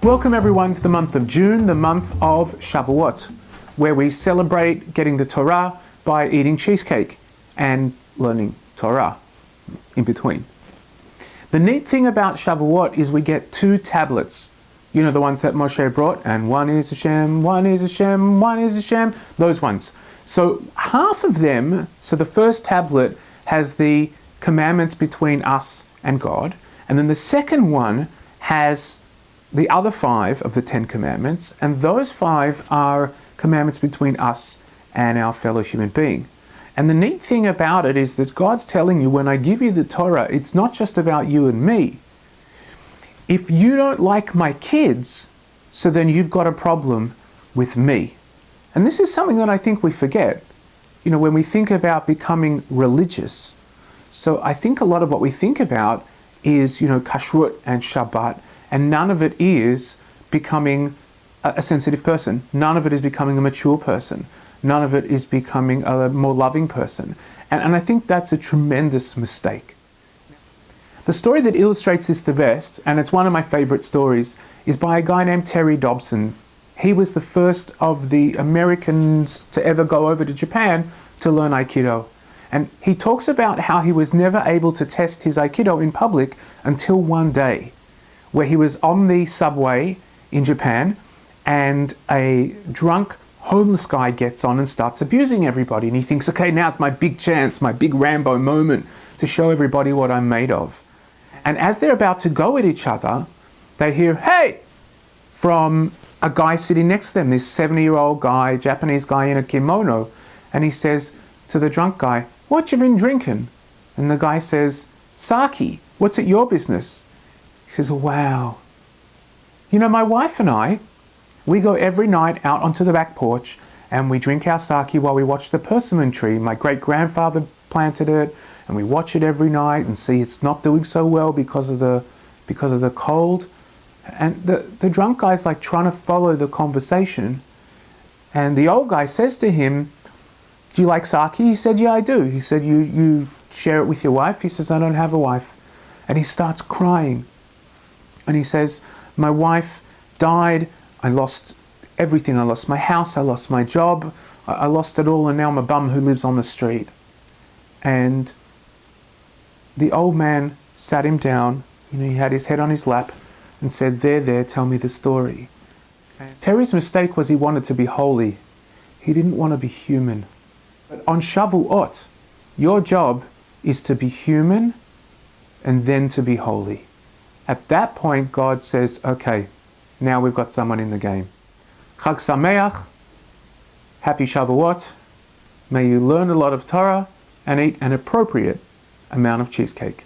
Welcome everyone to the month of June, the month of Shavuot, where we celebrate getting the Torah by eating cheesecake and learning Torah in between. The neat thing about Shavuot is we get 2 tablets. You know, the ones that Moshe brought, and one is Hashem, one is Hashem, one is Hashem, those ones. So half of them, so the first tablet has the commandments between us and God, and then the second one has the other 5 of the 10 commandments, and those 5 are commandments between us and our fellow human being. And the neat thing about it is that God's telling you, when I give you the Torah, it's not just about you and me. If you don't like my kids, so then you've got a problem with me. And this is something that I think we forget, you know, when we think about becoming religious. So I think a lot of what we think about is, you know, kashrut and Shabbat, and none of it is becoming a sensitive person. None of it is becoming a mature person. None of it is becoming a more loving person. And I think that's a tremendous mistake. The story that illustrates this the best, and it's one of my favorite stories, is by a guy named Terry Dobson. He was the first of the Americans to ever go over to Japan to learn Aikido. And he talks about how he was never able to test his Aikido in public until one day, where he was on the subway in Japan and a drunk homeless guy gets on and starts abusing everybody. And he thinks, okay, now's my big chance, my big Rambo moment to show everybody what I'm made of. And as they're about to go at each other, they hear, hey, from a guy sitting next to them, this 70-year-old guy, Japanese guy in a kimono. And he says to the drunk guy, what you been drinking? And the guy says, sake, what's it your business? He says, wow. You know, my wife and I, we go every night out onto the back porch and we drink our sake while we watch the persimmon tree. My great-grandfather planted it, and we watch it every night and see it's not doing so well because of the cold. And the drunk guy's like trying to follow the conversation. And the old guy says to him, do you like sake? He said, yeah, I do. He said, you share it with your wife? He says, I don't have a wife. And he starts crying. And he says, my wife died, I lost everything. I lost my house, I lost my job, I lost it all, and now I'm a bum who lives on the street. And the old man sat him down, you know, he had his head on his lap and said, there, tell me the story. Terry's mistake was he wanted to be holy. He didn't want to be human. But on Shavuot, your job is to be human and then to be holy. At that point, God says, okay, now we've got someone in the game. Chag Sameach, happy Shavuot. May you learn a lot of Torah and eat an appropriate amount of cheesecake.